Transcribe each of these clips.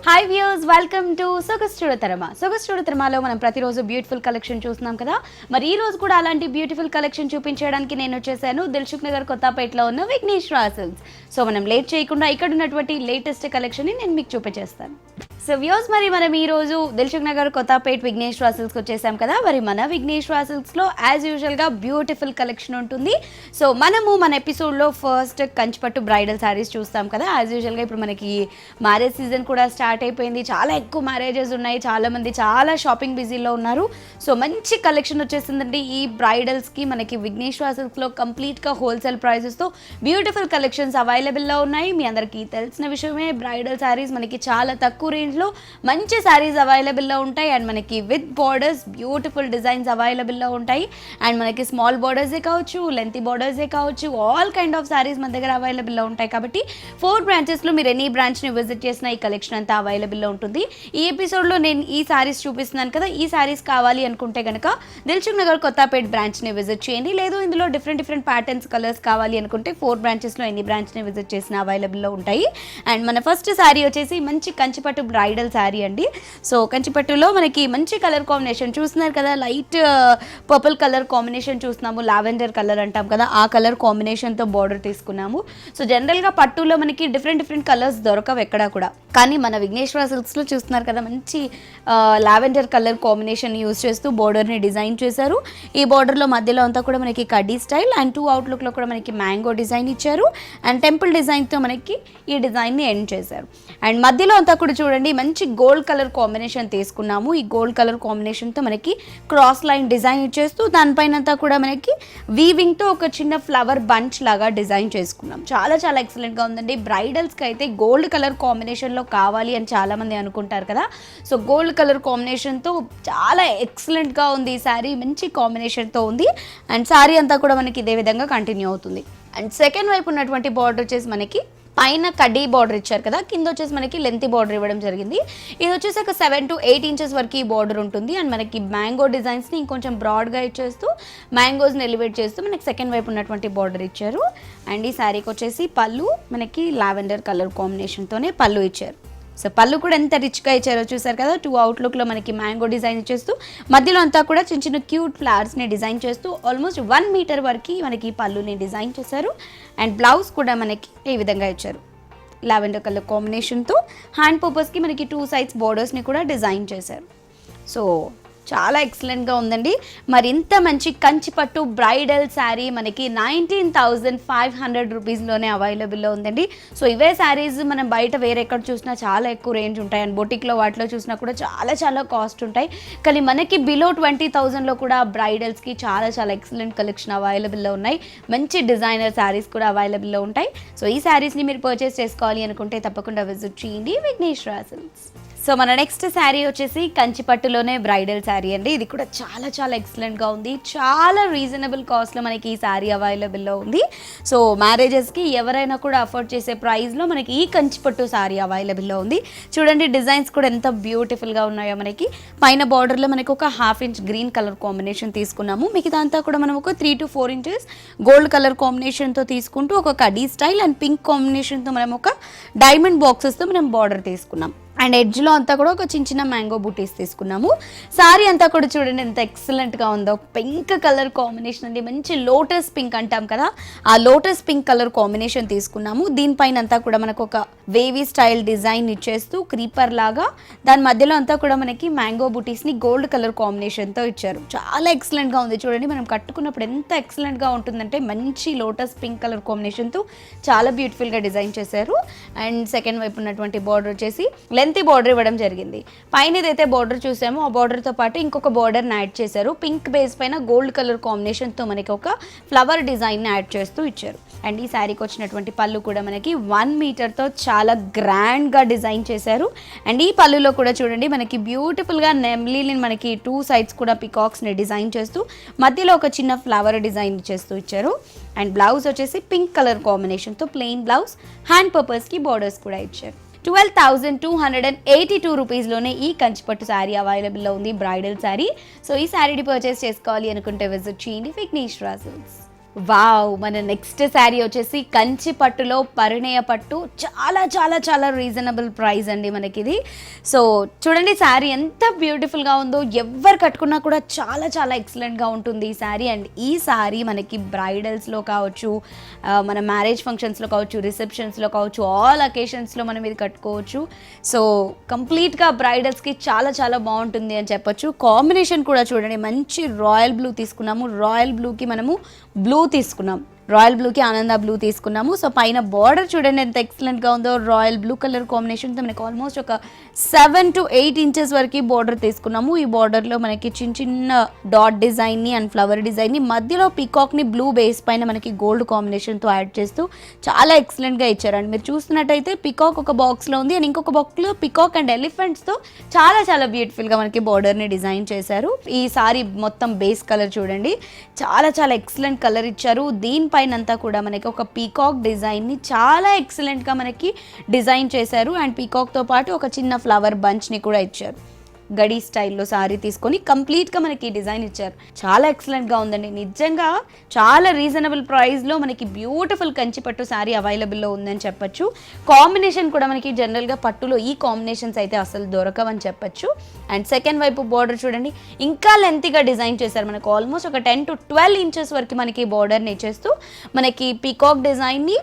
Hi views, welcome to సొగస్టుడతరమలో మనం ప్రతిరోజు beautiful collection చూస్తున్నాం కదా. మరి ఈ రోజు కూడా అలాంటి బ్యూటిఫుల్ కలెక్షన్ చూపించడానికి నేను వచ్చేసాను దిల్సుఖ్ నగర్ కొత్తపేటలో ఉన్న విఘ్నేశ్వర సిల్క్స్. సో మనం లేట్ చేయకుండా ఇక్కడ ఉన్నటువంటి లేటెస్ట్ కలెక్షన్ని నేను మీకు చూపించేస్తాను. సో వ్యూస్, మరి మనం ఈ రోజు దిల్సుఖ్ నగర్ కొత్తపేట విఘ్నేశ్వర సిల్క్స్కి వచ్చేసాం కదా. మరి మన విఘ్నేశ్వర సిల్క్స్లో యాజ్ యూజువల్గా బ్యూటిఫుల్ కలెక్షన్ ఉంటుంది. సో మన ఎపిసోడ్లో ఫస్ట్ కంచిపట్టు బ్రైడల్ శారీస్ చూస్తాం కదా. యాజ్ యూజువల్గా ఇప్పుడు మనకి మ్యారేజ్ సీజన్ కూడా స్టార్ట్ అయిపోయింది. చాలా ఎక్కువ మ్యారేజెస్ ఉన్నాయి, చాలామంది చాలా షాపింగ్ బిజీలో ఉన్నారు. సో మంచి కలెక్షన్ వచ్చేసిందండి ఈ బ్రైడల్స్కి. మనకి విఘ్నేశ్వర సిల్క్స్లో కంప్లీట్గా హోల్సేల్ ప్రైజెస్తో బ్యూటిఫుల్ కలెక్షన్స్ అవైలబుల్లో ఉన్నాయి. మీ అందరికీ తెలిసిన విషయమే, బ్రైడల్ శారీస్ మనకి చాలా తక్కువ రేంజ్లో మంచి శారీస్ అవైలబుల్లో ఉంటాయి. అండ్ మనకి విత్ బార్డర్స్ బ్యూటిఫుల్ డిజైన్స్ అవైలబుల్లో ఉంటాయి. అండ్ మనకి స్మాల్ బార్డర్సే కావచ్చు, లెంతీ బార్డర్సే కావచ్చు, ఆల్ కైండ్ ఆఫ్ శారీస్ మన దగ్గర అవైలబుల్లో ఉంటాయి. కాబట్టి 4 బ్రాంచెస్లో మీరు ఎనీ బ్రాంచ్ని విజిట్ చేసిన ఈ కలెక్షన్ అంతా అవైలబుల్లో ఉంటుంది. ఈ ఎపిసోడ్లో నేను ఈ శారీస్ చూపిస్తున్నాను కదా, ఈ శారీస్ కావాలి అనుకుంటే కనుక దిల్సుఖ్ నగర్ కొత్తపేట బ్రాంచ్ని విజిట్ చేయండి. లేదు ఇందులో డిఫరెంట్ ప్యాటర్న్స్, కలర్స్ కావాలి అనుకుంటే 4 బ్రాంచెస్లో ఎన్ని బ్రాంచ్ని విజిట్ చేసిన అవైలబుల్లో ఉంటాయి. అండ్ మన ఫస్ట్ శారీ వచ్చేసి మంచి కంచిపట్టు బ్రైడల్ శారీ అండి. సో కంచిపట్టులో మనకి మంచి కలర్ కాంబినేషన్ చూస్తున్నారు కదా, లైట్ పర్పుల్ కలర్ కాంబినేషన్ చూస్తున్నాము, లావెండర్ కలర్ అంటాం కదా, ఆ కలర్ కాంబినేషన్తో బార్డర్ తీసుకున్నాము. సో జనరల్గా పట్టులో మనకి డిఫరెంట్ కలర్స్ దొరకవు ఎక్కడా కూడా, కానీ మన విఘ్నేశ్వర సిల్క్స్లో చూస్తున్నారు కదా మంచి లావెండర్ కలర్ కాంబినేషన్ యూజ్ చేస్తూ బార్డర్ని డిజైన్ చేశారు. ఈ బార్డర్లో మధ్యలో అంతా కూడా మనకి కడ్డీ స్టైల్ అండ్ 2 అవుట్లుక్లో కూడా మనకి మ్యాంగో డిజైన్ ఇచ్చారు. అండ్ టెంపుల్ డిజైన్తో మనకి ఈ డిజైన్ని ఎండ్ చేశారు. అండ్ మధ్యలో అంతా కూడా చూడండి మంచి గోల్డ్ కలర్ కాంబినేషన్ తీసుకున్నాము. ఈ గోల్డ్ కలర్ కాంబినేషన్తో మనకి క్రాస్ లైన్ డిజైన్ ఇచ్చేస్తూ దానిపైన అంతా కూడా మనకి వీవింగ్తో ఒక చిన్న ఫ్లవర్ బంచ్ లాగా డిజైన్ చేసుకున్నాం. చాలా ఎక్సలెంట్గా ఉందండి. బ్రైడల్స్కి అయితే గోల్డ్ కలర్ కాంబినేషన్లో కావాలి అని చాలామంది అనుకుంటారు కదా. సో గోల్డ్ కలర్ కాంబినేషన్తో చాలా ఎక్సలెంట్గా ఉంది ఈ శారీ, మంచి కాంబినేషన్తో ఉంది. అండ్ శారీ అంతా కూడా మనకి ఇదే విధంగా కంటిన్యూ అవుతుంది. అండ్ సెకండ్ వైపు ఉన్నటువంటి బార్డర్ వచ్చేసి మనకి పైన కడ్డీ బార్డర్ ఇచ్చారు కదా, కింద వచ్చేసి మనకి లెంతీ బార్డర్ ఇవ్వడం జరిగింది. ఇది వచ్చేసి ఒక 7 to 8 ఇంచెస్ వరకు ఈ బార్డర్ ఉంటుంది. అండ్ మనకి మ్యాంగో డిజైన్స్ని ఇంకొంచెం బ్రాడ్గా ఇచ్చేస్తూ మ్యాంగోస్ని ఎలివేట్ చేస్తూ మనకి సెకండ్ వైపు ఉన్నటువంటి బార్డర్ ఇచ్చారు. అండ్ ఈ శారీకి వచ్చేసి పళ్ళు మనకి లావెండర్ కలర్ కాంబినేషన్తోనే పళ్ళు ఇచ్చారు. సో పళ్ళు కూడా ఎంత రిచ్గా ఇచ్చారో చూసారు కదా. 2 అవుట్లుక్లో మనకి మ్యాంగో డిజైన్ ఇచ్చేస్తూ మధ్యలో అంతా కూడా చిన్న క్యూట్ ఫ్లవర్స్ని డిజైన్ చేస్తూ ఆల్మోస్ట్ 1 మీటర్ వరకు మనకి పళ్ళుని డిజైన్ చేశారు. అండ్ బ్లౌజ్ కూడా మనకి ఈ విధంగా ఇచ్చారు లావెండర్ కలర్ కాంబినేషన్తో. హ్యాండ్ పర్పస్కి మనకి 2 సైడ్స్ బార్డర్స్ని కూడా డిజైన్ చేశారు. సో చాలా ఎక్సలెంట్గా ఉందండి. మరి ఇంత మంచి కంచిపట్టు బ్రైడల్ శారీ మనకి 19,500 రూపీస్లోనే అవైలబుల్లో ఉందండి. సో ఇవే శారీస్ మనం బయట వేరే ఎక్కడ చూసినా చాలా ఎక్కువ రేంజ్ ఉంటాయి. అండ్ బొటిక్లో వాటిలో చూసినా కూడా చాలా కాస్ట్ ఉంటాయి. కానీ మనకి బిలో 20,000లో కూడా బ్రైడల్స్కి చాలా ఎక్సలెంట్ కలెక్షన్ అవైలబుల్లో ఉన్నాయి. మంచి డిజైనర్ శారీస్ కూడా అవైలబుల్లో ఉంటాయి. సో ఈ శారీస్ని మీరు పర్చేస్ చేసుకోవాలి అనుకుంటే తప్పకుండా విజిట్ చేయండి విఘ్నేశ్వర సిల్క్స్. సో మన నెక్స్ట్ శారీ వచ్చేసి కంచిపట్టులోనే బ్రైడల్ శారీ అండి. ఇది కూడా చాలా ఎక్సలెంట్గా ఉంది. చాలా రీజనబుల్ కాస్ట్లో మనకి ఈ శారీ అవైలబుల్లో ఉంది. సో మ్యారేజెస్కి ఎవరైనా కూడా అఫోర్డ్ చేసే ప్రైస్లో మనకి ఈ కంచిపట్టు శారీ అవైలబుల్లో ఉంది. చూడండి డిజైన్స్ కూడా ఎంత బ్యూటిఫుల్గా ఉన్నాయో. మనకి పైన బార్డర్లో మనకి ఒక 1/2 ఇంచ్ గ్రీన్ కలర్ కాంబినేషన్ తీసుకున్నాము. మిగతా అంతా కూడా మనం ఒక 3 to 4 ఇంచెస్ గోల్డ్ కలర్ కాంబినేషన్తో తీసుకుంటూ ఒక కడీ స్టైల్ అండ్ పింక్ కాంబినేషన్తో మనం ఒక డైమండ్ బాక్సెస్తో మనం బార్డర్ తీసుకున్నాం. అండ్ ఎడ్జ్లో అంతా కూడా ఒక చిన్న మ్యాంగో బూటీస్ తీసుకున్నాము. శారీ అంతా కూడా చూడండి ఎంత ఎక్సలెంట్గా ఉందో. పింక్ కలర్ కాంబినేషన్ అండి, మంచి లోటస్ పింక్ అంటాం కదా, ఆ లోటస్ పింక్ కలర్ కాంబినేషన్ తీసుకున్నాము. దీనిపైన అంతా కూడా మనకు ఒక వేవీ స్టైల్ డిజైన్ ఇచ్చేస్తూ క్రీపర్ లాగా దాని మధ్యలో అంతా కూడా మనకి మ్యాంగో బూటీస్ని గోల్డ్ కలర్ కాంబినేషన్తో ఇచ్చారు. చాలా ఎక్సలెంట్గా ఉంది. చూడండి మనం కట్టుకున్నప్పుడు ఎంత ఎక్సలెంట్గా ఉంటుందంటే మంచి లోటస్ పింక్ కలర్ కాంబినేషన్తో చాలా బ్యూటిఫుల్గా డిజైన్ చేశారు. అండ్ సెకండ్ వైపు ఉన్నటువంటి బార్డర్ వచ్చేసి లెంతీ బార్డర్ ఇవ్వడం జరిగింది. పైన ఏదైతే బార్డర్ చూసామో ఆ బార్డర్తో పాటు ఇంకొక బార్డర్ని యాడ్ చేశారు. పింక్ బేస్ పైన గోల్డ్ కలర్ కాంబినేషన్తో మనకి ఒక ఫ్లవర్ డిజైన్ని యాడ్ చేస్తూ ఇచ్చారు. అండ్ ఈ శారీకి వచ్చినటువంటి పళ్ళు కూడా మనకి 1 మీటర్తో చాలా గ్రాండ్గా డిజైన్ చేశారు. అండ్ ఈ పళ్ళులో కూడా చూడండి మనకి బ్యూటిఫుల్గా నెమ్లీని మనకి 2 సైడ్స్ కూడా పికాక్స్ని డిజైన్ చేస్తూ మధ్యలో ఒక చిన్న ఫ్లవర్ డిజైన్ చేస్తూ ఇచ్చారు. అండ్ బ్లౌజ్ వచ్చేసి పింక్ కలర్ కాంబినేషన్తో ప్లెయిన్ బ్లౌజ్, హ్యాండ్ పర్పస్కి బార్డర్స్ కూడా ఇచ్చారు. 12,282 రూపీస్లోనే ఈ కంచిపట్టు శారీ అవైలబుల్లో ఉంది, బ్రైడల్ శారీ. సో ఈ శారీని పర్చేస్ చేసుకోవాలి అనుకుంటే విజిట్ చేయండి విఘ్నేశ్వర సిల్క్స్. వావ్! మన నెక్స్ట్ శారీ వచ్చేసి కంచి పట్టులో పరిణయ పట్టు. చాలా చాలా చాలా రీజనబుల్ ప్రైస్ అండి మనకిది. సో చూడండి శారీ ఎంత బ్యూటిఫుల్గా ఉందో, ఎవ్వరు కట్టుకున్నా కూడా చాలా చాలా ఎక్సలెంట్గా ఉంటుంది ఈ శారీ. అండ్ ఈ శారీ మనకి బ్రైడల్స్లో కావచ్చు, మన మ్యారేజ్ ఫంక్షన్స్లో కావచ్చు, రిసెప్షన్స్లో కావచ్చు, ఆల్ అకేషన్స్లో మనం ఇది కట్టుకోవచ్చు. సో కంప్లీట్గా బ్రైడల్స్కి చాలా చాలా బాగుంటుంది అని చెప్పొచ్చు. కాంబినేషన్ కూడా చూడండి, మంచి రాయల్ బ్లూ తీసుకున్నాము. రాయల్ బ్లూకి మనము బ్లూ తీసుకున్నాం, రాయల్ బ్లూకి ఆనంద బ్లూ తీసుకున్నాము. సో పైన బార్డర్ చూడండి ఎంత ఎక్సలెంట్గా ఉందో, రాయల్ బ్లూ కలర్ కాంబినేషన్తో మనకి ఆల్మోస్ట్ ఒక 7 to 8 ఇంచెస్ వరకు బార్డర్ తీసుకున్నాము. ఈ బార్డర్లో మనకి చిన్న చిన్న డాట్ డిజైన్ని అండ్ ఫ్లవర్ డిజైన్ని, మధ్యలో పీకాక్ని బ్లూ బేస్ పైన మనకి గోల్డ్ కాంబినేషన్తో యాడ్ చేస్తూ చాలా ఎక్సలెంట్గా ఇచ్చారండి. మీరు చూస్తున్నట్టయితే పీకాక్ ఒక బాక్స్లో ఉంది అండ్ ఇంకొక బాక్స్లో పీకాక్ అండ్ ఎలిఫెంట్స్తో చాలా చాలా బ్యూటిఫుల్గా మనకి బార్డర్ని డిజైన్ చేశారు. ఈ సారీ మొత్తం బేస్ కలర్ చూడండి, చాలా చాలా ఎక్సలెంట్ కలర్ ఇచ్చారు. దీనిపైన అంతా కూడా మనకి ఒక పీకాక్ డిజైన్ని చాలా ఎక్సలెంట్గా మనకి డిజైన్ చేశారు. అండ్ పీకాక్తో పాటు ఒక చిన్న ఫ్లవర్ బంచ్ని కూడా ఇచ్చారు. గడి స్టైల్లో సారీ తీసుకొని కంప్లీట్గా మనకి డిజైన్ ఇచ్చారు. చాలా ఎక్సలెంట్గా ఉందండి, నిజంగా చాలా రీజనబుల్ ప్రైస్లో మనకి బ్యూటిఫుల్ కంచిపట్టు సారీ అవైలబుల్లో ఉందని చెప్పొచ్చు. కాంబినేషన్ కూడా మనకి జనరల్గా పట్టులో ఈ కాంబినేషన్స్ అయితే అసలు దొరకవని చెప్పొచ్చు. అండ్ సెకండ్ వైపు బార్డర్ చూడండి, ఇంకా లెంతీగా డిజైన్ చేశారు. మనకు ఆల్మోస్ట్ ఒక 10 to 12 ఇంచెస్ వరకు మనకి బార్డర్ని ఇచ్చేస్తూ మనకి పీకాక్ డిజైన్ని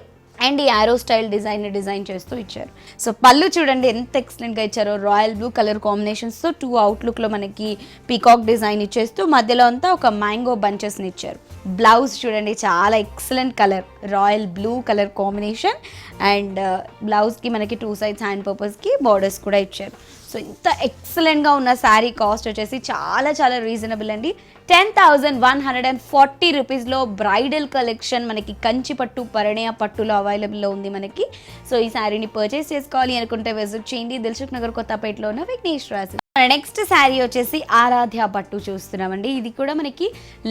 అండ్ ఈ యారో స్టైల్ డిజైన్ చేస్తూ ఇచ్చారు. సో పళ్ళు చూడండి ఎంత ఎక్సలెంట్గా ఇచ్చారో, రాయల్ బ్లూ కలర్ కాంబినేషన్స్తో 2 అవుట్లుక్లో మనకి పీకాక్ డిజైన్ ఇచ్చేస్తూ మధ్యలో అంతా ఒక మ్యాంగో బంచెస్ని ఇచ్చారు. బ్లౌజ్ చూడండి చాలా excellent colour, royal blue colour combination. And బ్లౌజ్కి మనకి 2 సైడ్స్ హ్యాండ్ పర్పస్కి బార్డర్స్ కూడా ఇచ్చారు. సో ఇంత ఎక్సలెంట్గా ఉన్న శారీ కాస్ట్ వచ్చేసి చాలా చాలా రీజనబుల్ అండి. 10,140 రూపీస్లో బ్రైడల్ కలెక్షన్ మనకి కంచిపట్టు పరిణయ పట్టులో అవైలబుల్లో ఉంది మనకి. సో ఈ శారీని పర్చేస్ చేసుకోవాలి అనుకుంటే విజిట్ చేయండి, దిల్సుఖ్ నగర్ కొత్తపేటలో ఉన్న విఘ్నేశ్వర సిల్క్స్. నెక్స్ట్ శారీ వచ్చేసి ఆరాధ్య పట్టు చూస్తున్నామండి. ఇది కూడా మనకి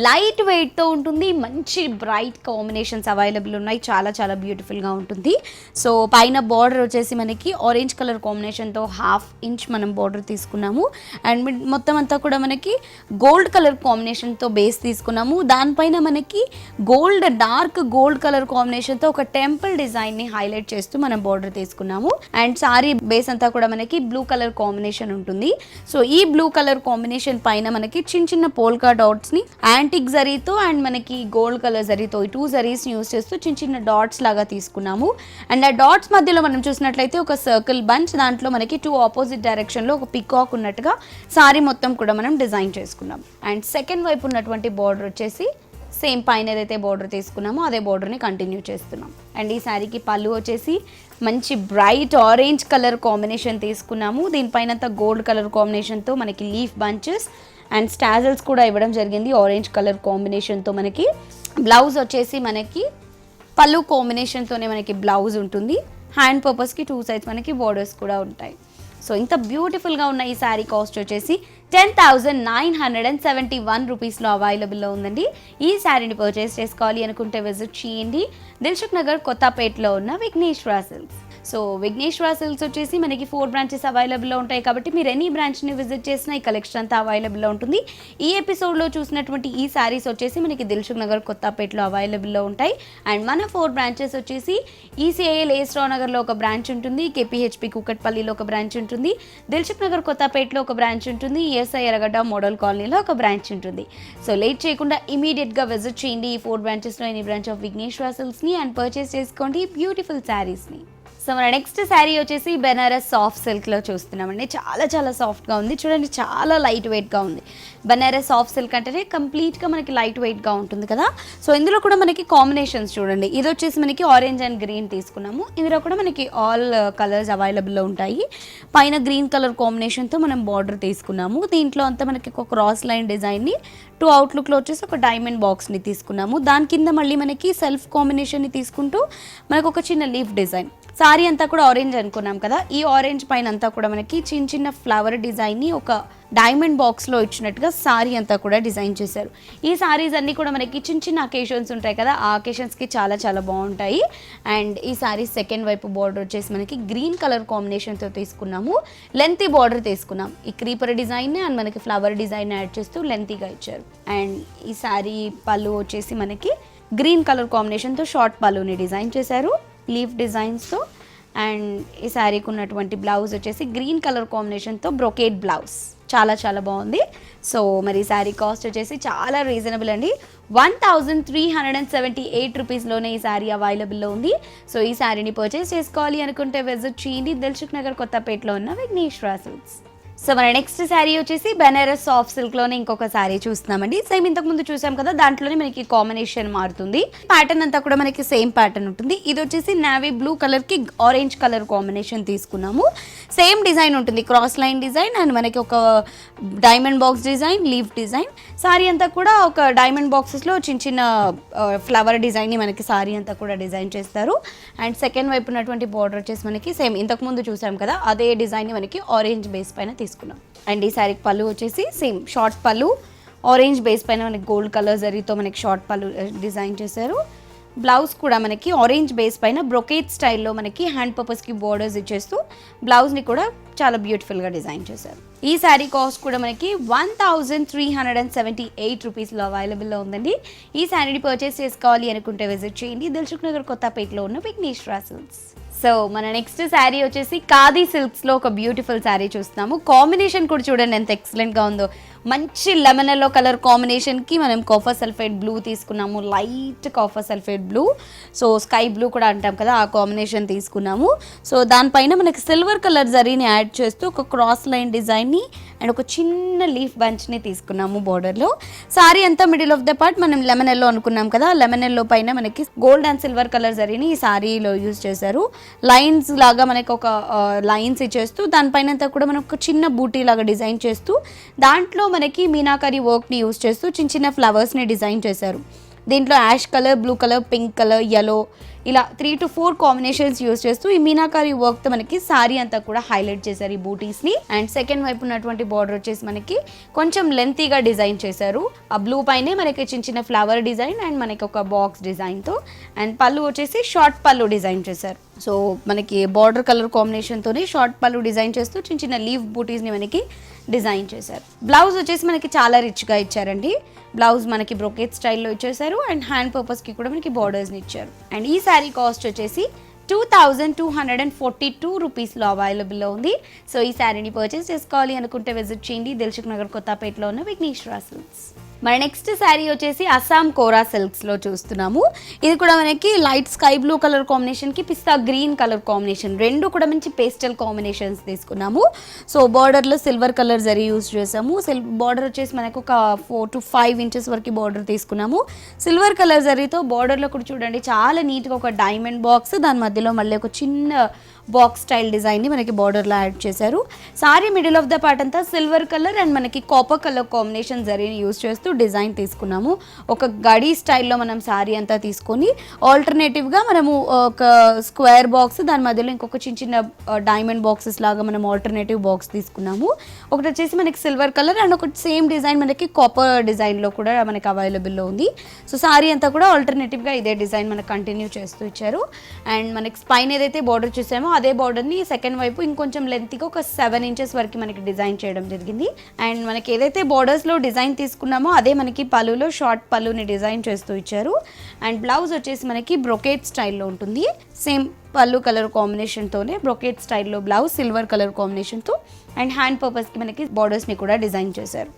లైట్ వెయిట్తో ఉంటుంది, మంచి బ్రైట్ కాంబినేషన్స్ అవైలబుల్ ఉన్నాయి, చాలా చాలా బ్యూటిఫుల్గా ఉంటుంది. సో పైన బార్డర్ వచ్చేసి మనకి ఆరెంజ్ కలర్ కాంబినేషన్తో 1/2 ఇంచ్ మనం బార్డర్ తీసుకున్నాము. అండ్ మొత్తం అంతా కూడా మనకి గోల్డ్ కలర్ కాంబినేషన్తో బేస్ తీసుకున్నాము. దానిపైన మనకి డార్క్ గోల్డ్ కలర్ కాంబినేషన్తో ఒక టెంపుల్ డిజైన్ని హైలైట్ చేస్తూ మనం బార్డర్ తీసుకున్నాము. అండ్ సారీ బేస్ అంతా కూడా మనకి బ్లూ కలర్ కాంబినేషన్ ఉంటుంది. సో ఈ బ్లూ కలర్ కాంబినేషన్ పైన మనకి చిన్న చిన్న పోల్కా డాట్స్ని యాంటిక్ జరీతో అండ్ మనకి గోల్డ్ కలర్ జరీతో ఈ 2 జరీస్ని యూస్ చేస్తూ చిన్న చిన్న డాట్స్ లాగా తీసుకున్నాము. అండ్ ఆ డాట్స్ మధ్యలో మనం చూసినట్లయితే ఒక సర్కిల్ బంచ్, దాంట్లో మనకి 2 ఆపోజిట్ డైరెక్షన్లో ఒక పికాక్ ఉన్నట్టుగా సారీ మొత్తం కూడా మనం డిజైన్ చేసుకున్నాం. అండ్ సెకండ్ వైపు ఉన్నటువంటి బార్డర్ వచ్చేసి సేమ్ పైన ఏదైతే బార్డర్ తీసుకున్నామో అదే బార్డర్ని కంటిన్యూ చేస్తున్నాం. అండ్ ఈ శారీకి పళ్ళు వచ్చేసి మంచి బ్రైట్ ఆరెంజ్ కలర్ కాంబినేషన్ తీసుకున్నాము. దీనిపైన గోల్డ్ కలర్ కాంబినేషన్తో మనకి లీఫ్ బంచెస్ అండ్ స్టాజల్స్ కూడా ఇవ్వడం జరిగింది ఆరెంజ్ కలర్ కాంబినేషన్తో. మనకి బ్లౌజ్ వచ్చేసి మనకి పళ్ళు కాంబినేషన్తోనే మనకి బ్లౌజ్ ఉంటుంది. హ్యాండ్ పర్పస్కి 2 సైడ్స్ మనకి బార్డర్స్ కూడా ఉంటాయి. సో ఇంత బ్యూటిఫుల్గా ఉన్న ఈ శారీ కాస్ట్ వచ్చేసి 10,971 రూపీస్లో అవైలబుల్లో ఉందండి. ఈ శారీని పర్చేస్ చేసుకోవాలి అనుకుంటే విజిట్ చేయండి, దిల్సుఖ్ నగర్ కొత్తపేటలో ఉన్న Vigneshwara silks. So Vigneshwara Silks వచ్చేసి మనకి 4 బ్రాంచెస్ అవైలబుల్లో ఉంటాయి కాబట్టి మీరు ఎనీ బ్రాంచ్ని విజిట్ చేసినా ఈ కలెక్షన్ అంతా అవైలబుల్లో ఉంటుంది. ఈ ఎపిసోడ్లో చూసినటువంటి ఈ శారీస్ వచ్చేసి మనకి దిల్సుఖ్ నగర్ కొత్తపేటలో అవైలబుల్లో ఉంటాయి. అండ్ మన 4 బ్రాంచెస్ వచ్చేసి ఈసీఐఎల్ ఏస్రావు నగర్లో ఒక బ్రాంచ్ ఉంటుంది, కేపీహెచ్పి కూకట్పల్లిలో ఒక బ్రాంచ్ ఉంటుంది, దిల్సుఖ్ నగర్ కొత్తపేటలో ఒక బ్రాంచ్ ఉంటుంది, ఈఎస్ఐ ఎర్రగడ్డ మోడల్ కాలనీలో ఒక బ్రాంచ్ ఉంటుంది. సో లేట్ చేయకుండా ఇమీడియట్గా విజిట్ చేయండి ఈ 4 బ్రాంచెస్లో ఎనీ బ్రాంచ్ ఆఫ్ విఘ్నేశ్వర సిల్క్స్ని అండ్ పర్చేస్ చేసుకోండి బ్యూటిఫుల్ శారీస్ని. సో మన నెక్స్ట్ శారీ వచ్చేసి బెనారస్ సాఫ్ట్ సిల్క్లో చూస్తున్నామండి. చాలా చాలా సాఫ్ట్గా ఉంది చూడండి, చాలా లైట్ వెయిట్గా ఉంది. బెనారస్ సాఫ్ట్ సిల్క్ అంటేనే కంప్లీట్గా మనకి లైట్ వెయిట్గా ఉంటుంది కదా. సో ఇందులో కూడా మనకి కాంబినేషన్స్ చూడండి, ఇది వచ్చేసి మనకి ఆరెంజ్ అండ్ గ్రీన్ తీసుకున్నాము. ఇందులో కూడా మనకి ఆల్ కలర్స్ అవైలబుల్లో ఉంటాయి. పైన గ్రీన్ కలర్ కాంబినేషన్తో మనం బార్డర్ తీసుకున్నాము. దీంట్లో అంతా మనకి ఒక క్రాస్ లైన్ డిజైన్ని 2 అవుట్లుక్లో వచ్చేసి ఒక డైమండ్ బాక్స్ని తీసుకున్నాము. దాని కింద మళ్ళీ మనకి సెల్ఫ్ కాంబినేషన్ని తీసుకుంటూ మనకు ఒక చిన్న లీఫ్ డిజైన్. సారీ అంతా కూడా ఆరెంజ్ అనుకున్నాం కదా, ఈ ఆరెంజ్ పైన అంతా కూడా మనకి చిన్న చిన్న ఫ్లవర్ డిజైన్ని ఒక డైమండ్ బాక్స్లో ఇచ్చినట్టుగా సారీ అంతా కూడా డిజైన్ చేశారు. ఈ సారీస్ అన్నీ కూడా మనకి చిన్న చిన్న అకేషన్స్ ఉంటాయి కదా, ఆ అకేషన్స్కి చాలా చాలా బాగుంటాయి. అండ్ ఈ సారీ సెకండ్ వైపు బార్డర్ వచ్చేసి మనకి గ్రీన్ కలర్ కాంబినేషన్తో తీసుకున్నాము. లెంతీ బార్డర్ తీసుకున్నాం. ఈ క్రీపర్ డిజైన్ అండ్ మనకి ఫ్లవర్ డిజైన్ యాడ్ చేస్తూ లెంతీగా ఇచ్చారు. అండ్ ఈ సారీ పళ్ళు వచ్చేసి మనకి గ్రీన్ కలర్ కాంబినేషన్తో షార్ట్ పళ్ళుని డిజైన్ చేశారు లీఫ్ డిజైన్స్తో. అండ్ ఈ శారీకి ఉన్నటువంటి బ్లౌజ్ వచ్చేసి గ్రీన్ కలర్ కాంబినేషన్తో బ్రొకేట్ బ్లౌజ్, చాలా చాలా బాగుంది. సో మరి ఈ శారీ కాస్ట్ వచ్చేసి చాలా రీజనబుల్ అండి, 1378 రూపీస్లోనే ఈ శారీ అవైలబుల్లో ఉంది. సో ఈ శారీని పర్చేస్ చేసుకోవాలి అనుకుంటే విజిట్ చేయండి దిల్సుఖ్ నగర్ కొత్తపేటలో ఉన్న విఘ్నేశ్వర సిల్క్స్. సో మన నెక్స్ట్ శారీ వచ్చేసి బెనారస్ సాఫ్ట్ సిల్క్లోనే ఇంకొక శారీ చూస్తున్నామండి. సేమ్ ఇంతకుముందు చూసాం కదా, దాంట్లోనే మనకి కాంబినేషన్ మారుతుంది. ప్యాటర్న్ అంతా కూడా మనకి సేమ్ ప్యాటర్న్ ఉంటుంది. ఇది వచ్చేసి నావీ బ్లూ కలర్కి ఆరెంజ్ కలర్ కాంబినేషన్ తీసుకున్నాము. సేమ్ డిజైన్ ఉంటుంది, క్రాస్ లైన్ డిజైన్ అండ్ మనకి ఒక diamond box design, leaf design. Sari అంతా కూడా ఒక డైమండ్ బాక్సెస్లో చిన్న చిన్న ఫ్లవర్ డిజైన్ని మనకి శారీ అంతా కూడా డిజైన్ చేస్తారు. అండ్ సెకండ్ వైపు ఉన్నటువంటి బార్డర్ వచ్చేసి మనకి సేమ్ ఇంతకుముందు చూసాం కదా, అదే డిజైన్ని మనకి ఆరెంజ్ బేస్ పైన తీసుకున్నాం. అండ్ ఈ శారీకి పళ్ళు వచ్చేసి సేమ్ షార్ట్ పళ్ళు, ఆరెంజ్ బేస్ పైన మనకి గోల్డ్ కలర్ జరీతో మనకి షార్ట్ పళ్ళు డిజైన్ చేశారు. బ్లౌజ్ కూడా మనకి ఆరెంజ్ బేస్ పైన బ్రొకేట్ స్టైల్లో మనకి హ్యాండ్ పర్పస్కి బోర్డర్స్ ఇచ్చేస్తూ బ్లౌజ్ని కూడా చాలా బ్యూటిఫుల్గా డిజైన్ చేశారు. ఈ శారీ కాస్ట్ కూడా మనకి 1378 రూపీస్లో అవైలబుల్లో ఉందండి. ఈ శారీని పర్చేస్ చేసుకోవాలి అనుకుంటే విజిట్ చేయండి దిల్సుఖ్ నగర్ కొత్తపేటలో ఉన్న విఘ్నేశ్వర సిల్క్స్. సో మన నెక్స్ట్ శారీ వచ్చేసి ఖాదీ సిల్క్స్లో ఒక బ్యూటిఫుల్ శారీ చూస్తున్నాము. కాంబినేషన్ కూడా చూడండి ఎంత ఎక్సలెంట్గా ఉందో. మంచి లెమన్ ఎల్లో కలర్ కాంబినేషన్కి మనం కాఫర్ సల్ఫేట్ బ్లూ తీసుకున్నాము, light copper sulphate blue. So sky blue కూడా అంటాం కదా, ఆ కాంబినేషన్ తీసుకున్నాము. సో దానిపైన మనకి సిల్వర్ కలర్ జరీని యాడ్ చేస్తూ ఒక క్రాస్ లైన్ డిజైన్ని అండ్ ఒక చిన్న లీఫ్ బంచ్ని తీసుకున్నాము బోర్డర్లో. సారీ అంతా మిడిల్ ఆఫ్ ద పార్ట్ మనం లెమన్ ఎల్లో అనుకున్నాం కదా, లెమన్ ఎల్లో పైన మనకి గోల్డ్ అండ్ సిల్వర్ కలర్ జరీని ఈ సారీలో యూజ్ చేశారు. లైన్స్ లాగా మనకి ఒక లైన్స్ ఇచ్చేస్తూ దానిపైన అంతా కూడా మనకు ఒక చిన్న బూటీ లాగా డిజైన్ చేస్తూ దాంట్లో మనకి మీనాకరీ వర్క్ని యూజ్ చేస్తూ చిన్న చిన్న ఫ్లవర్స్ని డిజైన్ చేశారు. దీంట్లో ash colour, blue colour, pink colour, yellow ఇలా 3 to 4 కాంబినేషన్స్ యూజ్ చేస్తూ ఈ మీనాకరీ వర్క్తో మనకి సారీ అంతా కూడా హైలైట్ చేశారు ఈ బూటీస్ని. అండ్ సెకండ్ వైపు ఉన్నటువంటి బార్డర్ వచ్చేసి మనకి కొంచెం లెంతీగా డిజైన్ చేశారు. ఆ బ్లూ పైనే మనకి చిన్న చిన్న ఫ్లవర్ డిజైన్ అండ్ మనకి ఒక బాక్స్ డిజైన్తో. అండ్ పళ్ళు వచ్చేసి షార్ట్ పళ్ళు డిజైన్ చేశారు. సో మనకి బార్డర్ కలర్ కాంబినేషన్తోనే షార్ట్ పళ్ళు డిజైన్ చేస్తూ చిన్న చిన్న లీఫ్ బూటీస్ని మనకి డిజైన్ చేశారు. బ్లౌజ్ వచ్చేసి మనకి చాలా రిచ్గా ఇచ్చారండి. బ్లౌజ్ మనకి బ్రొకేట్ స్టైల్లో ఇచ్చేసారు అండ్ హ్యాండ్ పర్పస్కి కూడా మనకి బార్డర్స్ని ఇచ్చారు. అండ్ ఈ శారీ కాస్ట్ వచ్చేసి 2242 రూపీస్లో అవైలబుల్లో ఉంది. సో ఈ శారీని పర్చేస్ చేసుకోవాలి అనుకుంటే విజిట్ చేయండి దిల్సుఖ్ నగర్ కొత్తపేటలో ఉన్న విఘ్నేశ్వర సిల్క్స్. మన నెక్స్ట్ శారీ వచ్చేసి అస్సాం కోరా సిల్క్స్లో చూస్తున్నాము. ఇది కూడా మనకి లైట్ స్కై బ్లూ కలర్ కాంబినేషన్కి పిస్తా గ్రీన్ కలర్ కాంబినేషన్, రెండు కూడా మంచి పేస్టల్ కాంబినేషన్స్ తీసుకున్నాము. సో బార్డర్లో సిల్వర్ కలర్ జరీ యూజ్ చేసాము. బార్డర్ వచ్చేసి మనకు ఒక 4 to 5 ఇంచెస్ వరకు బార్డర్ తీసుకున్నాము. సిల్వర్ కలర్ జరీతో బార్డర్లో కూడా చూడండి చాలా నీట్గా ఒక డైమండ్ బాక్స్, దాని మధ్యలో మళ్ళీ ఒక చిన్న బాక్స్ స్టైల్ డిజైన్ని మనకి బార్డర్లో యాడ్ చేశారు. Sorry middle of the part అంతా సిల్వర్ కలర్ అండ్ మనకి కాపర్ కలర్ కాంబినేషన్ జరీని యూజ్ చేస్తూ డిజైన్ తీసుకున్నాము. ఒక గడి స్టైల్లో మనం సారీ అంతా తీసుకొని ఆల్టర్నేటివ్గా మనము ఒక స్క్వేర్ బాక్స్, దాని మధ్యలో ఇంకొక చిన్న చిన్న డైమండ్ బాక్సెస్ లాగా మనం ఆల్టర్నేటివ్ బాక్స్ తీసుకున్నాము. ఒకటి వచ్చేసి మనకి సిల్వర్ కలర్ అండ్ ఒకటి సేమ్ డిజైన్ మనకి కాపర్ డిజైన్లో కూడా మనకి అవైలబుల్లో ఉంది. సో సారీ అంతా కూడా ఆల్టర్నేటివ్గా ఇదే డిజైన్ మనకు కంటిన్యూ చేస్తూ ఇచ్చారు. అండ్ మనకి స్పైన్ ఏదైతే బార్డర్ చూసామో అదే బార్డర్ని సెకండ్ వైపు ఇంకొంచెం లెంత్గా ఒక 7 ఇంచెస్ వరకు మనకి డిజైన్ చేయడం జరిగింది. అండ్ మనకి ఏదైతే బార్డర్స్లో డిజైన్ తీసుకున్నామో అదే మనకి పళ్ళులో షార్ట్ పళ్ళుని డిజైన్ చేస్తూ ఇచ్చారు. అండ్ బ్లౌజ్ వచ్చేసి మనకి బ్రొకేట్ స్టైల్లో ఉంటుంది. సేమ్ పళ్ళు కలర్ కాంబినేషన్తోనే బ్రొకేట్ స్టైల్లో బ్లౌజ్ సిల్వర్ కలర్ కాంబినేషన్తో అండ్ హ్యాండ్ పర్పస్కి మనకి బార్డర్స్ని కూడా డిజైన్ చేశారు.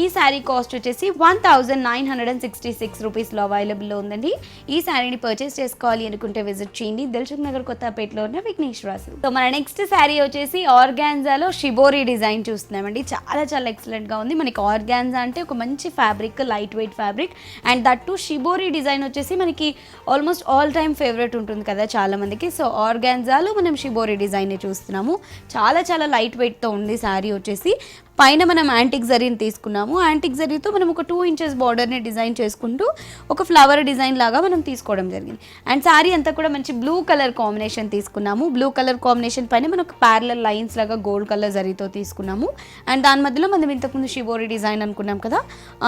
ఈ శారీ కాస్ట్ వచ్చేసి 1966 రూపీస్లో అవైలబుల్లో ఉందండి. ఈ శారీని పర్చేస్ చేసుకోవాలి అనుకుంటే విజిట్ చేయండి దిల్సుఖ్ నగర్ కొత్తపేటలో ఉన్న విఘ్నేశ్వర సిల్క్స్. సో మన నెక్స్ట్ శారీ వచ్చేసి ఆర్గాన్జాలో షిబోరి డిజైన్ చూస్తున్నామండి. చాలా చాలా ఎక్సలెంట్గా ఉంది. మనకి ఆర్గాన్జా అంటే ఒక మంచి fabric, light weight fabric and that to shibori design వచ్చేసి మనకి ఆల్మోస్ట్ ఆల్ టైమ్ ఫేవరెట్ ఉంటుంది కదా చాలా మందికి. సో ఆర్గాన్జాలో మనం షిబోరి డిజైన్ని చూస్తున్నాము. చాలా చాలా లైట్ వెయిట్తో ఉంది శారీ వచ్చేసి. పైన మనం యాంటిక్ జరీని తీసుకున్నాము. యాంటిక్ జరీతో మనం ఒక 2 ఇంచెస్ బార్డర్ని డిజైన్ చేసుకుంటూ ఒక ఫ్లవర్ డిజైన్ లాగా మనం తీసుకోవడం జరిగింది. అండ్ శారీ అంతా కూడా మంచి బ్లూ కలర్ కాంబినేషన్ తీసుకున్నాము. బ్లూ కలర్ కాంబినేషన్ పైన మనకు ప్యారలల్ లైన్స్ లాగా గోల్డ్ కలర్ జరీతో తీసుకున్నాము. అండ్ దాని మధ్యలో మనం ఇంతకుముందు షిబోరి డిజైన్ అనుకున్నాం కదా,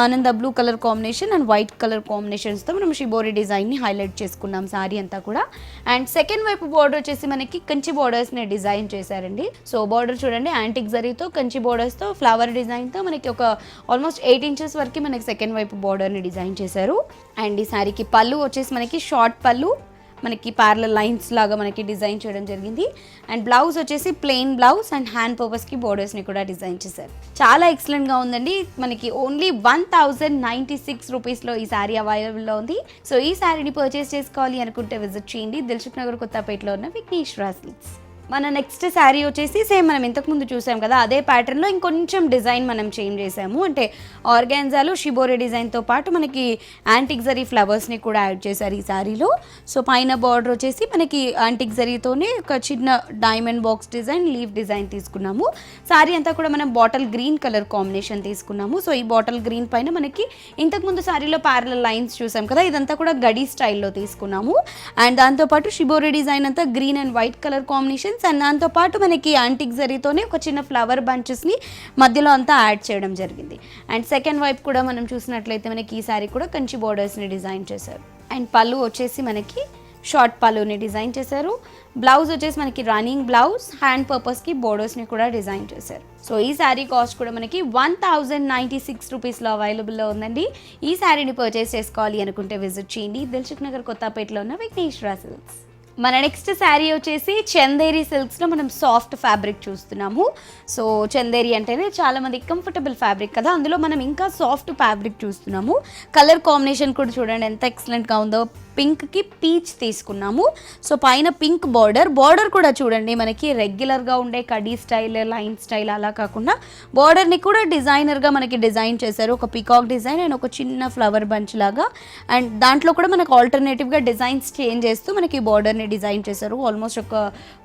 ఆనంద blue colour combination and white colour కాంబినేషన్స్తో మనం షిబోరి డిజైన్ని హైలైట్ చేసుకున్నాం శారీ అంతా కూడా. అండ్ సెకండ్ వైపు బార్డర్ వచ్చేసి మనకి కంచి బార్డర్స్ని డిజైన్ చేశారండి. సో బార్డర్ చూడండి యాంటిక్ జరీతో కంచి బార్డర్స్తో ఫ్లవర్ డిజైన్తో మనకి ఒక ఆల్మోస్ట్ 8 ఇంచెస్ వరకు మనకి సెకండ్ వైపు బార్డర్ని డిజైన్ చేశారు. అండ్ ఈ శారీకి పళ్ళు వచ్చేసి మనకి షార్ట్ పళ్ళు, మనకి ప్యారలల్ లైన్స్ లాగా మనకి డిజైన్ చేయడం జరిగింది. అండ్ బ్లౌజ్ వచ్చేసి ప్లెయిన్ బ్లౌజ్ అండ్ హ్యాండ్ పర్పస్కి బోర్డర్స్ని కూడా డిజైన్ చేశారు. చాలా ఎక్సలెంట్గా ఉందండి. మనకి ఓన్లీ 1096 రూపీస్లో ఈ శారీ అవైలబుల్లో ఉంది. సో ఈ శారీని పర్చేస్ చేసుకోవాలి అనుకుంటే విజిట్ చేయండి దిల్సుఖ్ నగర్ కొత్తపేటలో ఉన్న విఘ్నేశ్వర సిల్క్స్. మన నెక్స్ట్ శారీ వచ్చేసి సేమ్ మనం ఇంతకుముందు చూసాం కదా, అదే ప్యాటర్న్లో ఇంకొంచెం డిజైన్ మనం చేంజ్ చేసాము. అంటే ఆర్గాన్జాలో షిబోరి డిజైన్తో పాటు మనకి యాంటిక్ జరీ ఫ్లవర్స్ని కూడా యాడ్ చేశారు ఈ శారీలో. సో పైన బార్డర్ వచ్చేసి మనకి యాంటిక్ జరీతోనే ఒక చిన్న diamond box design, leaf design తీసుకున్నాము. శారీ అంతా కూడా మనం బాటిల్ గ్రీన్ కలర్ కాంబినేషన్ తీసుకున్నాము. సో ఈ బాటిల్ గ్రీన్ పైన మనకి ఇంతకుముందు శారీలో ప్యారలల్ లైన్స్ చూసాం కదా, ఇదంతా కూడా గడి స్టైల్లో తీసుకున్నాము. అండ్ దాంతోపాటు షిబోరి డిజైన్ అంతా green and white colour combination and దాంతోపాటు మనకి యాంటిక్ జరీతోనే ఒక చిన్న ఫ్లవర్ బంచెస్ని మధ్యలో అంతా యాడ్ చేయడం జరిగింది. అండ్ సెకండ్ వైపు కూడా మనం చూసినట్లయితే మనకి ఈ శారీ కూడా కంచి బోర్డర్స్ని డిజైన్ చేశారు. అండ్ పళ్ళు వచ్చేసి మనకి షార్ట్ పళ్ళుని డిజైన్ చేశారు. బ్లౌజ్ వచ్చేసి మనకి రన్నింగ్ బ్లౌజ్, హ్యాండ్ పర్పస్కి బోర్డర్స్ని కూడా డిజైన్ చేశారు. సో ఈ శారీ కాస్ట్ కూడా మనకి 1096 రూపీస్లో అవైలబుల్లో ఉందండి. ఈ శారీని పర్చేస్ చేసుకోవాలి అనుకుంటే విజిట్ చేయండి దిల్సుఖ్ నగర్ కొత్తపేటలో ఉన్న విఘ్నేశ్వర సిల్క్స్. మన నెక్స్ట్ శారీ వచ్చేసి చందేరి సిల్క్స్లో మనం సాఫ్ట్ ఫ్యాబ్రిక్ చూస్తున్నాము. సో చందేరి అంటేనే చాలామంది కంఫర్టబుల్ ఫ్యాబ్రిక్ కదా, అందులో మనం ఇంకా సాఫ్ట్ ఫ్యాబ్రిక్ చూస్తున్నాము. కలర్ కాంబినేషన్ కూడా చూడండి ఎంత ఎక్సలెంట్గా ఉందో. పింక్కి పీచ్ తీసుకున్నాము. సో పైన పింక్ బార్డర్ కూడా చూడండి మనకి రెగ్యులర్గా ఉండే కడీ స్టైల్, లైన్ స్టైల్ అలా కాకుండా బార్డర్ని కూడా డిజైనర్గా మనకి డిజైన్ చేశారు. ఒక పీకాక్ డిజైన్ అండ్ ఒక చిన్న ఫ్లవర్ బంచ్ లాగా. అండ్ దాంట్లో కూడా మనకు ఆల్టర్నేటివ్గా డిజైన్స్ చేంజ్ చేస్తూ మనకి బార్డర్ని డిజైన్ చేశారు ఆల్మోస్ట్ ఒక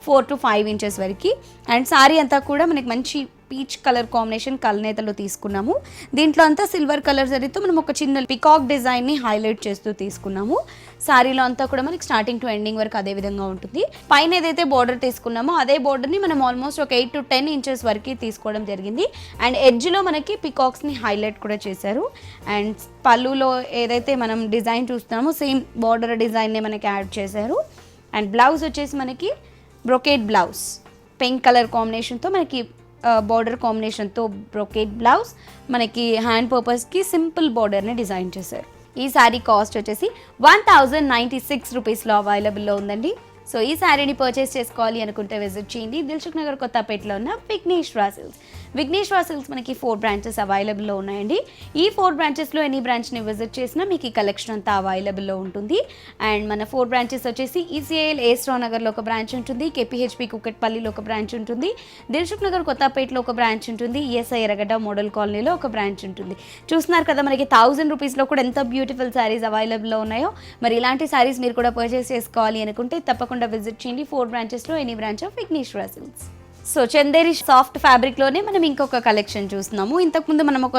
4 to 5 ఇంచెస్ వరకు. అండ్ శారీ అంతా కూడా మనకి మంచి పీచ్ కలర్ కాంబినేషన్ కల్నేతలో తీసుకున్నాము. దీంట్లో అంతా సిల్వర్ కలర్ జరీతో మనం ఒక చిన్న పికాక్ డిజైన్ని హైలైట్ చేస్తూ తీసుకున్నాము. శారీలో అంతా కూడా మనకి స్టార్టింగ్ టు ఎండింగ్ వరకు అదే విధంగా ఉంటుంది. పైన ఏదైతే బార్డర్ తీసుకున్నామో అదే బార్డర్ని మనం ఆల్మోస్ట్ ఒక 8 to 10 ఇంచెస్ వరకు తీసుకోవడం జరిగింది. అండ్ ఎడ్జ్లో మనకి పికాక్స్ని హైలైట్ కూడా చేశారు. అండ్ పళ్ళులో ఏదైతే మనం డిజైన్ చూస్తున్నామో సేమ్ బార్డర్ డిజైన్నే మనకి యాడ్ చేశారు. అండ్ బ్లౌజ్ వచ్చేసి మనకి బ్రొకేట్ బ్లౌజ్, పింక్ కలర్ కాంబినేషన్తో మనకి బార్డర్ కాంబినేషన్తో బ్రొకేట్ బ్లౌజ్, మనకి హ్యాండ్ పర్పస్కి సింపుల్ బార్డర్ని డిజైన్ చేశారు. ఈ శారీ కాస్ట్ వచ్చేసి 1096 రూపీస్లో అవైలబుల్లో ఉందండి. సో ఈ శారీని పర్చేస్ చేసుకోవాలి అనుకుంటే విజిట్ చేయండి దిల్సుఖ్ నగర్ కొత్తపేటలో ఉన్న విఘ్నేశ్వర సిల్క్స్. విఘ్నేశ్వర సిల్క్స్ మనకి 4 బ్రాంచెస్ అవైలబుల్లో ఉన్నాయండి. ఈ 4 బ్రాంచెస్లో ఎనీ బ్రాంచ్ని విజిట్ చేసినా మీకు ఈ కలెక్షన్ అంతా అవైలబుల్లో ఉంటుంది. అండ్ మన 4 బ్రాంచెస్ వచ్చేసి ఈసీఐఎల్ ఏస్ట్రా నగర్లో ఒక బ్రాంచ్ ఉంటుంది, కేపీహెచ్పి కుకట్పల్లిలో ఒక బ్రాంచ్ ఉంటుంది, దిల్సుఖ్ నగర్ కొత్తపేటలో ఒక బ్రాంచ్ ఉంటుంది, ఈఎస్ఐ ఎర్రగడ్డ మోడల్ కాలనీలో ఒక బ్రాంచ్ ఉంటుంది. చూస్తున్నారు కదా మనకి 1000 రూపీస్లో కూడా ఎంత బ్యూటిఫుల్ శారీస్ అవైలబుల్లో ఉన్నాయో. మరి ఇలాంటి శారీస్ మీరు కూడా పర్చేస్ చేసుకోవాలి అనుకుంటే తప్పకుండా విజిట్ చేయండి 4 బ్రాంచెస్లో any branch of Vighneshwara silks. So Chanderi soft ఫ్యాబ్రిక్లోనే మనం ఇంకొక కలెక్షన్ చూస్తున్నాము. ఇంతకుముందు మనం ఒక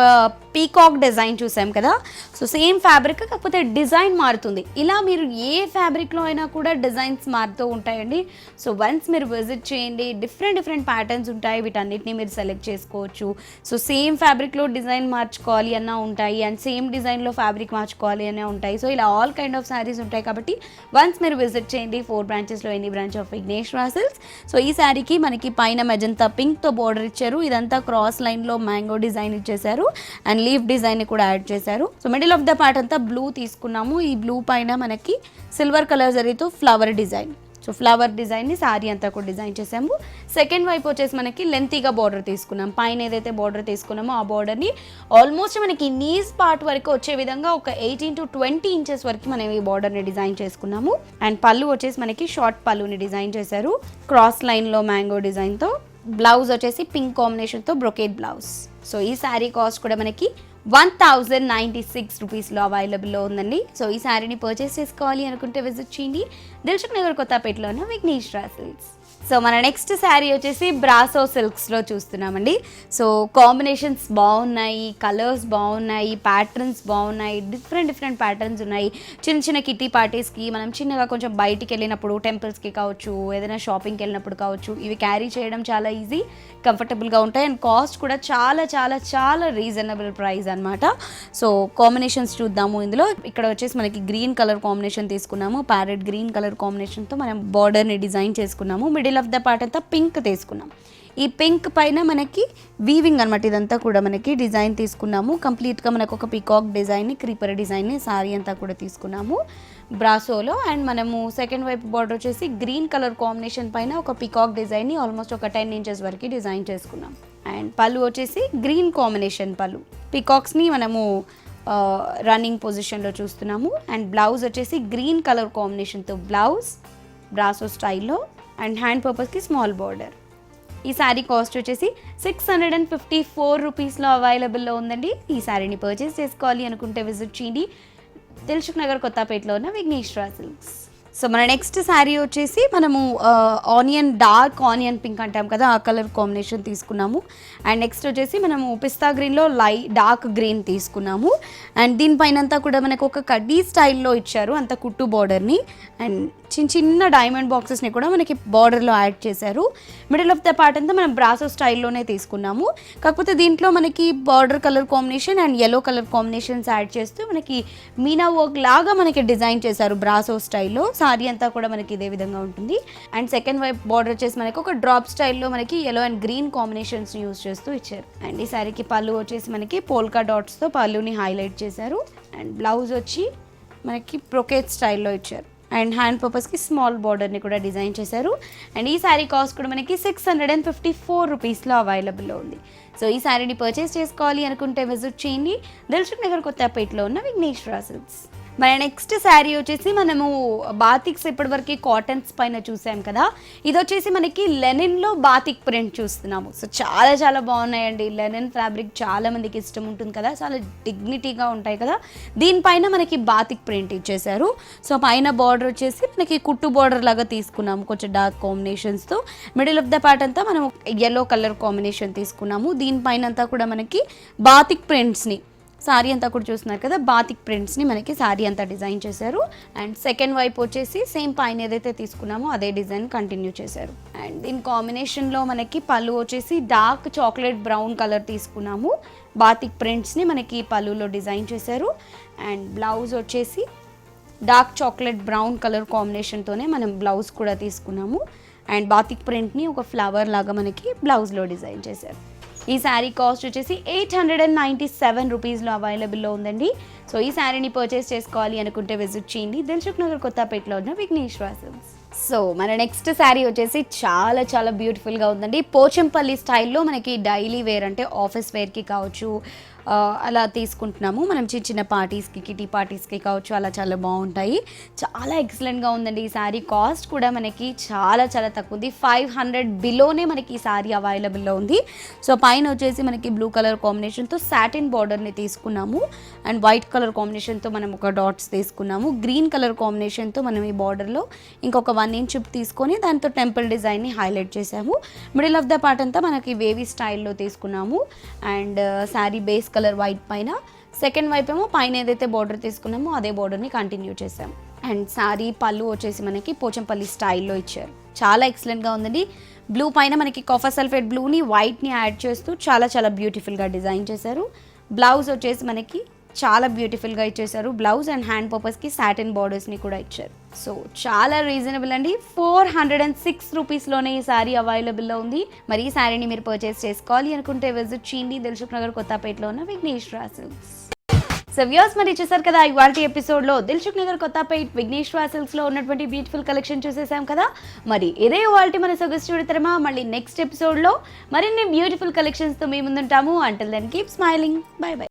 పీకాక్ డిజైన్ చూసాం కదా, సో సేమ్ ఫ్యాబ్రిక్ కాకపోతే డిజైన్ మారుతుంది. ఇలా మీరు ఏ ఫ్యాబ్రిక్లో అయినా కూడా డిజైన్స్ మారుతూ ఉంటాయండి. సో వన్స్ మీరు విజిట్ చేయండి, డిఫరెంట్ ప్యాటర్న్స్ ఉంటాయి, వీటన్నిటిని మీరు సెలెక్ట్ చేసుకోవచ్చు. సో సేమ్ ఫ్యాబ్రిక్లో డిజైన్ మార్చుకోవాలి అన్నా ఉంటాయి, అండ్ సేమ్ డిజైన్లో ఫ్యాబ్రిక్ మార్చుకోవాలి అనే ఉంటాయి. సో ఇలా ఆల్ కైండ్ ఆఫ్ శారీస్ ఉంటాయి కాబట్టి వన్స్ మీరు విజిట్ చేయండి 4 బ్రాంచెస్లో any branch of Vighneshwara silks. So ఈ శారీకి మనకి పైన మెజంతా పింక్తో బార్డర్ ఇచ్చారు. ఇదంతా క్రాస్ లైన్లో మ్యాంగో డిజైన్ ఇచ్చేసారు అండ్ లీఫ్ డిజైన్ కూడా యాడ్ చేశారు. So middle of the part అంతా బ్లూ తీసుకున్నాము. ఈ బ్లూ పైన మనకి సిల్వర్ కలర్ జరీతో ఫ్లవర్ డిజైన్, సో ఫ్లవర్ డిజైన్ని శారీ అంతా కూడా డిజైన్ చేసాము. సెకండ్ వైపు వచ్చేసి మనకి లెంతీగా బార్డర్ తీసుకున్నాం. పైన ఏదైతే బార్డర్ తీసుకున్నామో ఆ బార్డర్ని ఆల్మోస్ట్ మనకి నీస్ పార్ట్ వరకు వచ్చే విధంగా ఒక 18 to 20 ఇంచెస్ వరకు మనం ఈ బార్డర్ని డిజైన్ చేసుకున్నాము. అండ్ పళ్ళు వచ్చేసి మనకి షార్ట్ పళ్ళుని డిజైన్ చేశారు క్రాస్ లైన్లో మ్యాంగో డిజైన్తో. బ్లౌజ్ వచ్చేసి పింక్ కాంబినేషన్తో బ్రొకేట్ బ్లౌజ్. సో ఈ శారీ కాస్ట్ కూడా మనకి 1096 రూపీస్లో అవైలబుల్లో ఉందండి. సో ఈ శారీని పర్చేస్ చేసుకోవాలి అనుకుంటే విజిట్ చేయండి దిల్సుఖ్ నగర్ కొత్తపేటలో ఉన్న విఘ్నేశ్వర సిల్క్స్. సో మన నెక్స్ట్ శారీ వచ్చేసి బ్రాసో సిల్క్స్లో చూస్తున్నామండి. సో కాంబినేషన్స్ బాగున్నాయి, కలర్స్ బాగున్నాయి, ప్యాటర్న్స్ బాగున్నాయి, డిఫరెంట్ ప్యాటర్న్స్ ఉన్నాయి. చిన్న కిట్టి పార్టీస్కి మనం చిన్నగా కొంచెం బయటికి వెళ్ళినప్పుడు, టెంపుల్స్కి కావచ్చు, ఏదైనా షాపింగ్కి వెళ్ళినప్పుడు కావచ్చు, ఇవి క్యారీ చేయడం చాలా ఈజీ, కంఫర్టబుల్గా ఉంటాయి. అండ్ కాస్ట్ కూడా చాలా రీజనబుల్ ప్రైస్ అనమాట. సో కాంబినేషన్స్ చూద్దాము. ఇందులో ఇక్కడ వచ్చేసి మనకి గ్రీన్ కలర్ కాంబినేషన్ తీసుకున్నాము, ప్యారెట్ గ్రీన్ కలర్ కాంబినేషన్తో మనం బార్డర్ని డిజైన్ చేసుకున్నాము. మిడిల్ ఆఫ్ ద పార్ట్ అంతా పింక్ తీసుకున్నాం. ఈ పింక్ పైన మనకి వీవింగ్ అనమాట, ఇదంతా కూడా మనకి డిజైన్ తీసుకున్నాము. కంప్లీట్గా మనకు ఒక పీకాక్ డిజైన్ని, క్రీపర్ డిజైన్ని సారీ అంతా కూడా తీసుకున్నాము బ్రాసోలో. అండ్ మనము సెకండ్ వైపు బార్డర్ వచ్చేసి గ్రీన్ కలర్ కాంబినేషన్ పైన ఒక పీకాక్ డిజైన్ని ఆల్మోస్ట్ ఒక 10 ఇంచెస్ వరకు డిజైన్ చేసుకున్నాం. అండ్ పళ్ళు వచ్చేసి గ్రీన్ కాంబినేషన్ పళ్ళు, పీకాక్స్ని మనము రన్నింగ్ పొజిషన్లో చూస్తున్నాము. అండ్ బ్లౌజ్ వచ్చేసి గ్రీన్ కలర్ కాంబినేషన్తో బ్లౌజ్ బ్రాసో స్టైల్లో. అండ్ హ్యాండ్ పర్పస్కి స్మాల్ బార్డర్. ఈ శారీ కాస్ట్ వచ్చేసి 654 రూపీస్లో అవైలబుల్లో ఉందండి. ఈ శారీని పర్చేస్ చేసుకోవాలి అనుకుంటే విజిట్ చేయండి దిల్సుఖ్ నగర్ కొత్తపేటలో ఉన్న విఘ్నేశ్వర సిల్క్స్. సో మన నెక్స్ట్ శారీ వచ్చేసి మనము ఆనియన్, డార్క్ ఆనియన్ పింక్ అంటాం కదా, ఆ కలర్ కాంబినేషన్ తీసుకున్నాము. అండ్ నెక్స్ట్ వచ్చేసి మనము పిస్తా గ్రీన్లో డార్క్ గ్రీన్ తీసుకున్నాము. అండ్ దీనిపైన అంతా కూడా మనకు ఒక కడ్డీ స్టైల్లో ఇచ్చారు, అంత కుట్టు బార్డర్ని. అండ్ చిన్న చిన్న డైమండ్ బాక్సెస్ని కూడా మనకి బార్డర్లో యాడ్ చేశారు. మిడిల్ ఆఫ్ ద పార్ట్ అంతా మనం బ్రాసో స్టైల్లోనే తీసుకున్నాము. కాకపోతే దీంట్లో మనకి border colour combination and yellow colour combinations add చేస్తూ మనకి మీనా వర్క్ లాగా మనకి డిజైన్ చేశారు బ్రాసో స్టైల్లో. సారీ అంతా కూడా మనకి ఇదే విధంగా ఉంటుంది. అండ్ సెకండ్ వైపు బార్డర్ వచ్చేసి మనకి ఒక డ్రాప్ స్టైల్లో మనకి yellow and green combinations use చేస్తూ ఇచ్చారు. అండ్ ఈ సారీకి పళ్ళు వచ్చేసి మనకి పోల్కా డాట్స్తో పళ్ళుని హైలైట్ చేశారు. అండ్ బ్లౌజ్ వచ్చి మనకి బ్రొకేట్ స్టైల్లో ఇచ్చారు. అండ్ హ్యాండ్ పర్పస్కి స్మాల్ బార్డర్ని కూడా డిజైన్ చేశారు. అండ్ ఈ శారీ కాస్ట్ కూడా మనకి 654 రూపీస్లో అవైలబుల్లో ఉంది. సో ఈ శారీని పర్చేస్ చేసుకోవాలి అనుకుంటే విజిట్ చేయండి దిల్సుఖ్ నగర్ కొత్తపేటలో ఉన్న విఘ్నేశ్వర సిల్క్స్. మన నెక్స్ట్ శారీ వచ్చేసి మనము బాతిక్స్ ఇప్పటివరకు కాటన్స్ పైన చూసాం కదా, ఇది వచ్చేసి మనకి లెనిన్లో బాతిక్ ప్రింట్ చూస్తున్నాము. సో చాలా చాలా బాగున్నాయండి. లెనిన్ ఫ్యాబ్రిక్ చాలా మందికి ఇష్టం ఉంటుంది కదా, చాలా డిగ్నిటీగా ఉంటాయి కదా. దీనిపైన మనకి బాతిక్ ప్రింట్ ఇచ్చేసారు. సో పైన బార్డర్ వచ్చేసి మనకి కుట్టు బార్డర్ లాగా తీసుకున్నాము, కొంచెం డార్క్ కాంబినేషన్స్తో. మిడిల్ ఆఫ్ ద పార్ట్ అంతా మనం యెల్లో కలర్ కాంబినేషన్ తీసుకున్నాము. దీనిపైన అంతా కూడా మనకి బాతిక్ ప్రింట్స్ని, సారీ అంతా కూడా చూస్తున్నారు కదా, బాతిక్ ప్రింట్స్ని మనకి సారీ అంతా డిజైన్ చేశారు. అండ్ సెకండ్ వైపు వచ్చేసి సేమ్ పైన ఏదైతే తీసుకున్నామో అదే డిజైన్ కంటిన్యూ చేశారు. అండ్ దీని కాంబినేషన్లో మనకి పళ్ళు వచ్చేసి డార్క్ చాక్లెట్ బ్రౌన్ కలర్ తీసుకున్నాము. బాతిక్ ప్రింట్స్ని మనకి పళ్ళులో డిజైన్ చేశారు. అండ్ బ్లౌజ్ వచ్చేసి డార్క్ చాక్లెట్ బ్రౌన్ కలర్ కాంబినేషన్తోనే మనం బ్లౌజ్ కూడా తీసుకున్నాము. అండ్ బాతిక్ ప్రింట్ని ఒక ఫ్లవర్ లాగా మనకి బ్లౌజ్లో డిజైన్ చేశారు. ఈ శారీ కాస్ట్ వచ్చేసి 897 రూపీస్లో అవైలబుల్లో ఉందండి. సో ఈ శారీని పర్చేస్ చేసుకోవాలి అనుకుంటే విజిట్ చేయండి దిల్సుఖ్ నగర్ కొత్తపేటలో ఉన్న విఘ్నేశ్వర సిల్క్స్. సో మన నెక్స్ట్ శారీ వచ్చేసి చాలా చాలా బ్యూటిఫుల్గా ఉందండి. పోచంపల్లి స్టైల్లో మనకి డైలీ వేర్ అంటే ఆఫీస్ వేర్కి కావచ్చు, అలా తీసుకుంటున్నాము మనం చిన్న చిన్న పార్టీస్కి, కిటీ పార్టీస్కి కావచ్చు, అలా చాలా బాగుంటాయి. చాలా ఎక్సలెంట్గా ఉందండి. ఈ శారీ కాస్ట్ కూడా మనకి చాలా చాలా తక్కువ ఉంది, 500 బిలోనే మనకి ఈ శారీ అవైలబుల్లో ఉంది. సో పైన వచ్చేసి మనకి బ్లూ కలర్ కాంబినేషన్తో సాటిన్ బార్డర్ని తీసుకున్నాము. అండ్ వైట్ కలర్ కాంబినేషన్తో మనం ఒక డాట్స్ తీసుకున్నాము. గ్రీన్ కలర్ కాంబినేషన్తో మనం ఈ బార్డర్లో ఇంకొక 1 ఇంచ్ తీసుకొని దాంతో టెంపుల్ డిజైన్ని హైలైట్ చేసాము. మిడిల్ ఆఫ్ ద పార్ట్ అంతా మనకి వేవీ స్టైల్లో తీసుకున్నాము. And sari base colour white పైన, సెకండ్ వైపు ఏమో పైన ఏదైతే బార్డర్ తీసుకున్నామో అదే బార్డర్ని కంటిన్యూ చేసాము. అండ్ శారీ పళ్ళు వచ్చేసి మనకి పోచంపల్లి స్టైల్లో ఇచ్చారు. చాలా ఎక్సలెంట్గా ఉందండి. బ్లూ పైన మనకి కాఫర్ సల్ఫేట్ బ్లూని వైట్ని యాడ్ చేస్తూ చాలా చాలా బ్యూటిఫుల్గా డిజైన్ చేశారు. బ్లౌజ్ వచ్చేసి మనకి చాలా బ్యూటిఫుల్గా ఇచ్చేసారు. బ్లౌజ్ అండ్ హ్యాండ్ పర్పస్కి సాటిన్ బార్డర్స్ని కూడా ఇచ్చారు. సో చాలా రీజనబుల్ అండి. 406 రూపీస్లోనే ఈ శారీ అవైలబుల్లో ఉంది. మరి ఈ శారీని మీరు పర్చేస్ చేసుకోవాలి అనుకుంటే విజిట్ చేయండి దిల్సుఖ్ నగర్ కొత్తపేటలో ఉన్న విఘ్నేశ్వర సిల్క్స్. సో వ్యూవర్స్, మరి చూసారు కదా ఇవాల్టి ఎపిసోడ్లో దిల్సుఖ్ నగర్ కొత్తపేట్ విఘ్నేశ్వర సిల్క్స్లో ఉన్నటువంటి బ్యూటిఫుల్ కలెక్షన్ చూసేసాం కదా. మరి ఇదే ఇవాల్టి మన సొగసు చూడతరమా. మళ్ళీ నెక్స్ట్ ఎపిసోడ్లో మరిన్ని బ్యూటిఫుల్ కలెక్షన్స్తో మీ ముందుంటాము. Until then keep smiling. Bye by.